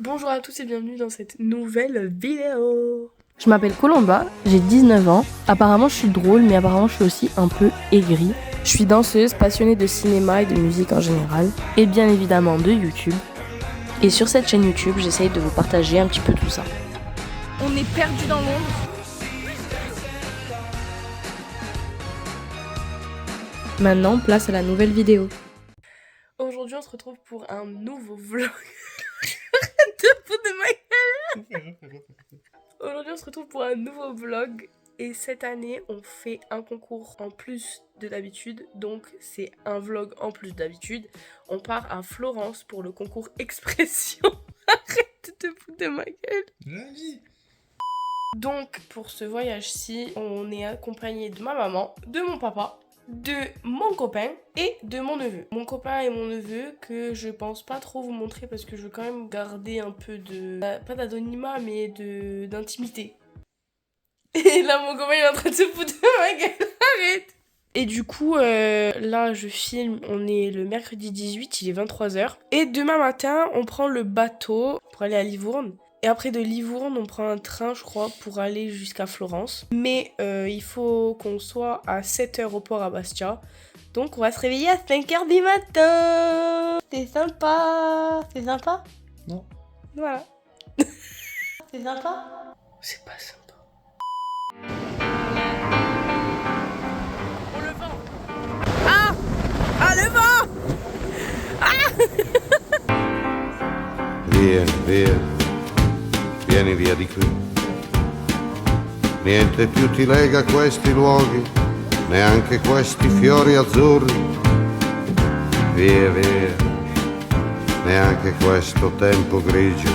Bonjour à tous et bienvenue dans cette nouvelle vidéo. Je m'appelle Colomba, j'ai 19 ans. Apparemment je suis drôle, mais apparemment je suis aussi un peu aigrie. Je suis danseuse, passionnée de cinéma et de musique en général, et bien évidemment de YouTube. Et sur cette chaîne YouTube, j'essaye de vous partager un petit peu tout ça. On est perdu dans l'ombre. Maintenant, place à la nouvelle vidéo. Aujourd'hui, on se retrouve pour un nouveau vlog. Arrête de foutre de ma gueule. Aujourd'hui, on se retrouve pour un nouveau vlog. Et cette année, on fait un concours en plus de d'habitude. Donc, c'est un vlog en plus d'habitude. On part à Florence pour le concours Expression. Arrête de foutre de ma gueule. Vas-y. Donc, pour ce voyage-ci, on est accompagné de ma maman, de mon papa, de mon copain et de mon neveu. Mon copain et mon neveu que je pense pas trop vous montrer parce que je veux quand même garder un peu de... pas d'anonymat mais d'intimité. Et là mon copain il est en train de se foutre de ma gueule, arrête. Et du coup là je filme, on est le mercredi 18, il est 23h. Et demain matin on prend le bateau pour aller à Livourne. Et après de Livourne, on prend un train, je crois, pour aller jusqu'à Florence. Mais il faut qu'on soit à 7h au port à Bastia. Donc on va se réveiller à 5h du matin. C'est sympa. C'est sympa? Non. Voilà. C'est sympa? C'est pas sympa. Oh le vent. Ah! Ah le vent! Via, via, vieni via di qui. Niente più ti lega a questi luoghi, neanche questi fiori azzurri. Via, via, neanche questo tempo grigio.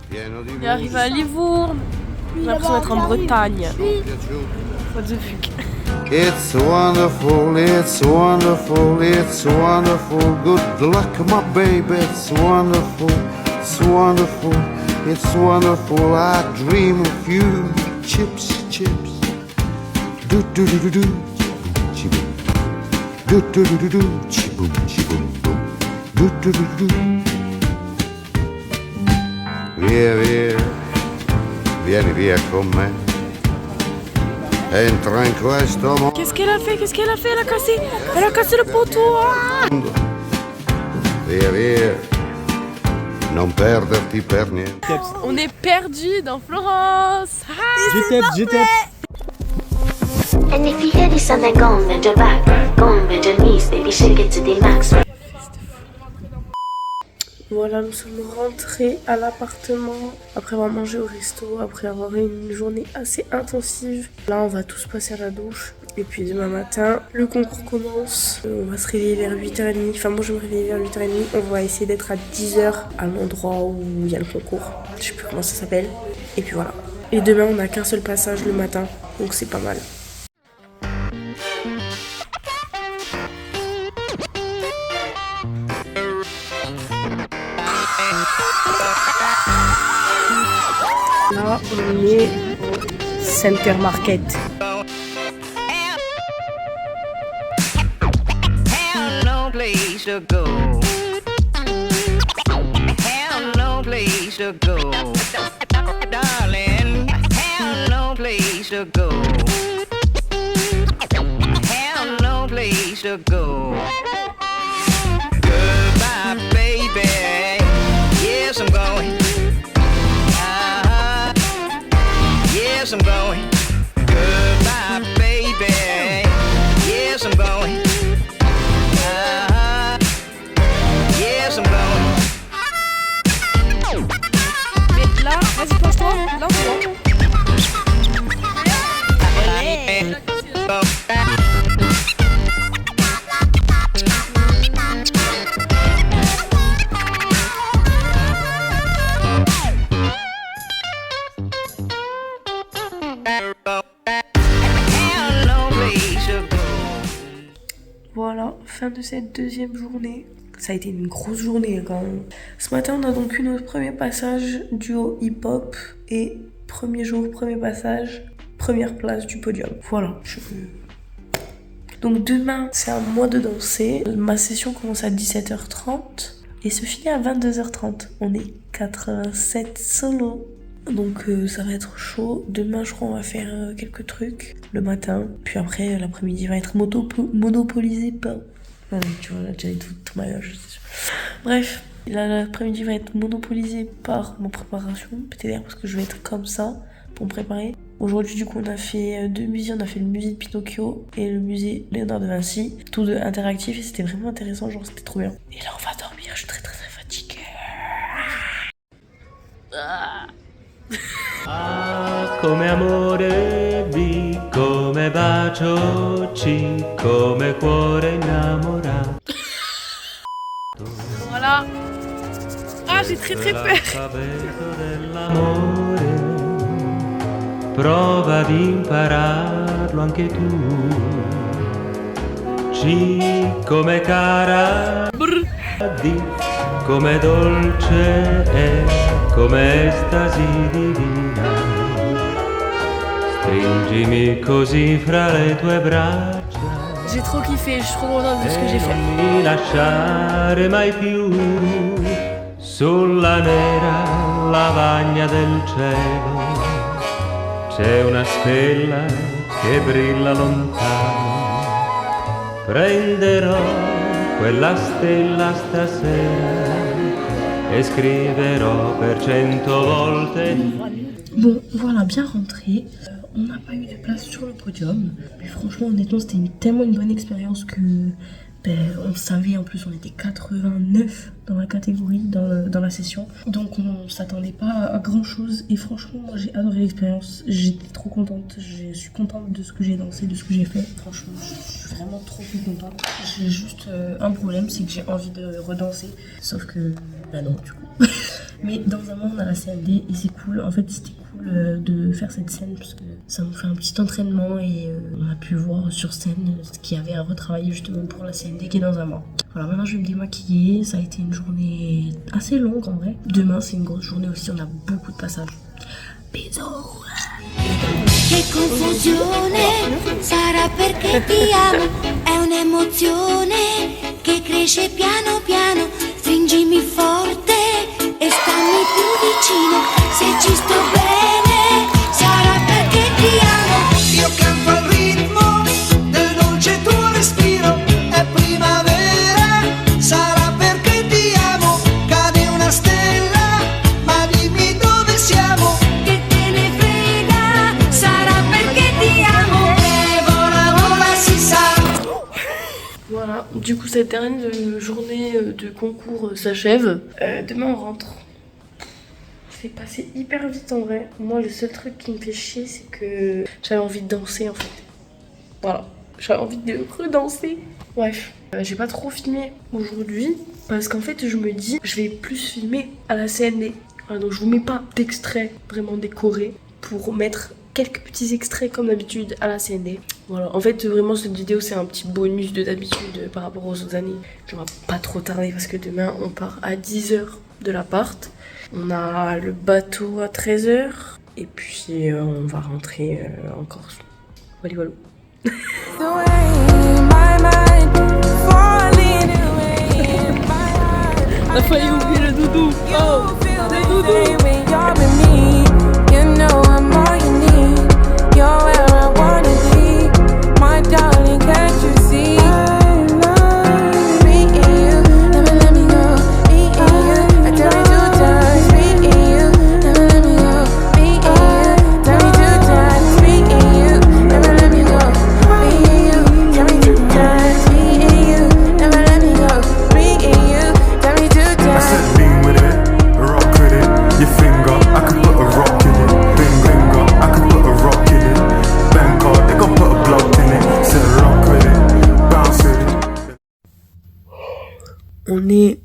Pieno di On est arrivé à Livourne. J'ai l'impression d'être en Bretagne. What the fuck. It's wonderful, it's wonderful, it's wonderful. Good luck, my baby, it's wonderful, it's wonderful, it's wonderful. I dream of you, chips, chips. Do do do do do, chiboom. Do do do do do, chiboom, chiboom, boom. Do do do do do. Via, via, vieni via con me. Entra in questo mondo. Qu'est-ce qu'elle a fait? Qu'est-ce qu'elle a fait? Elle a cassé le poteau. Ah! Via via, non perderti per niente. On est perdu dans Florence. J'étais. And if you hear this song, then go on, bend your back, go on, bend your knees, baby, shake it to the max. Voilà, nous sommes rentrés à l'appartement après avoir mangé au resto, après avoir eu une journée assez intensive. Là, on va tous passer à la douche. Et puis demain matin, le concours commence. On va se réveiller vers 8h30. Enfin, moi, je me réveille vers 8h30. On va essayer d'être à 10h à l'endroit où il y a le concours. Je sais plus comment ça s'appelle. Et puis voilà. Et demain, on n'a qu'un seul passage le matin. Donc c'est pas mal. Là, on est au Center Market. Have no place to go. Have no place to go. Darling, have no place to go. Have no place to go. Goodbye, baby. Yes, I'm going. Yes, I'm going. Goodbye, baby. Yes, I'm going. Yes, I'm going. Mais là, vas-y, penche-toi. Là, c'est bon. Voilà, fin de cette deuxième journée. Ça a été une grosse journée quand même. Ce matin, on a donc eu notre premier passage duo hip-hop. Et premier jour, premier passage, première place du podium. Voilà. Donc demain, c'est à moi de danser. Ma session commence à 17h30. et se finit à 22h30. On est 87 solo. Donc ça va être chaud. Demain je crois on va faire quelques trucs le matin. Puis après l'après-midi va être monopolisé par... Ah oui, tu vois là déjà tout maillage. Bref, l'après-midi va être monopolisé par mon préparation. Peut-être parce que je vais être comme ça pour me préparer. Aujourd'hui du coup on a fait 2 musées. On a fait le musée de Pinocchio et le musée Léonard de Vinci. Tous deux interactifs et c'était vraiment intéressant. Genre c'était trop bien. Et là on va dormir. Je suis très fatiguée. Ah, come amore B, come bacio C, come cuore innamorato. Voilà. Ah, j'ai très peur. L'alfabeto dell'amore, prova ad impararlo anche tu. C come cara, D come dolce e come estasi divina. Stringimi così fra le tue braccia. J'ai trop kiffé, je suis trop contente de ce que j'ai fait. Non mi lasciare mai più sulla nera lavagna del cielo. C'è una stella che brilla lontano. Prenderò quella stella stasera e scriverò per 100 volte. Bon, voilà, bien rentré. On n'a pas eu de place sur le podium. Mais franchement, honnêtement, c'était tellement une bonne expérience que on savait. En plus, on était 89 dans la catégorie, dans la session. Donc, on s'attendait pas à grand chose. Et franchement, moi, j'ai adoré l'expérience. J'étais trop contente. Je suis contente de ce que j'ai dansé, de ce que j'ai fait. Franchement, je suis vraiment trop contente. J'ai juste un problème, c'est que j'ai envie de redanser. Sauf que, bah non, du coup. Mais dans un moment, on a la CND et c'est cool. En fait, c'était cool de faire cette scène parce que ça nous fait un petit entraînement et on a pu voir sur scène ce qu'il y avait à retravailler justement pour la CND qui est dans un mois. Voilà, maintenant je vais me démaquiller. Ça a été une journée assez longue en vrai. Demain, c'est une grosse journée aussi. On a beaucoup de passages. Bisous. Che confusione sarà perché ti amo, è un'emozione che cresce piano piano, stringimi forte e stammi più vicino, se ci sto bene sarà perché ti amo. Io canto al ritmo del dolce tuo respiro, è primavera, sarà perché ti amo, cade una stella, ma dimmi dove siamo. Che te ne frega, sarà perché ti amo. E vola, vola, si sa. Voilà, du coup cette dernière journée de concours s'achève. Demain on rentre. C'est passé hyper vite en vrai. Moi le seul truc qui me fait chier c'est que j'avais envie de danser en fait. Voilà, j'avais envie de redanser. Bref, j'ai pas trop filmé aujourd'hui parce qu'en fait je me dis je vais plus filmer à la CND. Voilà, donc je vous mets pas d'extrait vraiment décoré pour mettre quelques petits extraits comme d'habitude à la CND. Voilà, en fait vraiment cette vidéo c'est un petit bonus de d'habitude par rapport aux autres années. Je vais pas trop tarder parce que demain on part à 10h de l'appart. On a le bateau à 13h et puis on va rentrer en Corse. Voilà, voilà. T'as failli oublier le doudou. Oh, le doudou. On est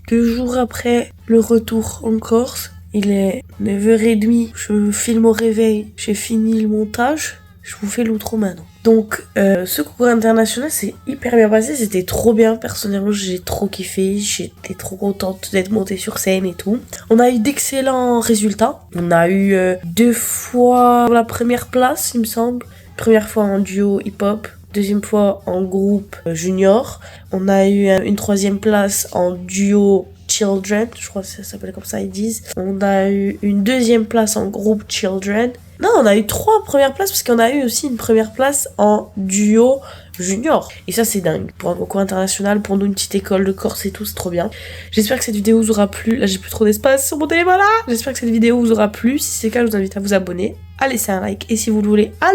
2 jours après le retour en Corse. Il est 9h30. Je filme au réveil. J'ai fini le montage. Je vous fais l'outro maintenant. Donc, ce concours international s'est hyper bien passé. C'était trop bien. Personnellement, j'ai trop kiffé. J'étais trop contente d'être montée sur scène et tout. On a eu d'excellents résultats. On a eu 2 fois la première place, il me semble. Première fois en duo hip-hop. Deuxième fois en groupe junior. On a eu une 3e place en duo Children, je crois que ça s'appelle comme ça, ils disent. On a eu une 2e place en groupe Children. Non, on a eu 3 premières places parce qu'on a eu aussi une première place en duo junior. Et ça, c'est dingue. Pour un concours international, pour nous, une petite école de Corse et tout, c'est trop bien. J'espère que cette vidéo vous aura plu. Là, j'ai plus trop d'espace sur mon téléphone là. J'espère que cette vidéo vous aura plu. Si c'est le cas, je vous invite à vous abonner, à laisser un like et si vous le voulez, à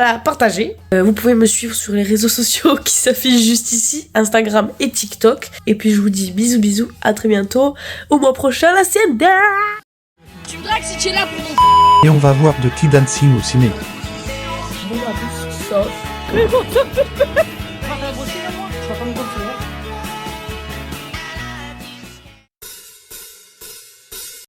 la partager. Vous pouvez me suivre sur les réseaux sociaux qui s'affichent juste ici, Instagram et TikTok. Et puis je vous dis bisous, à très bientôt. Au mois prochain, la CND. Tu me dragues si tu es là pour mon... Et on va voir de Kid Dancing au ciné. Bon, à tous, sauf...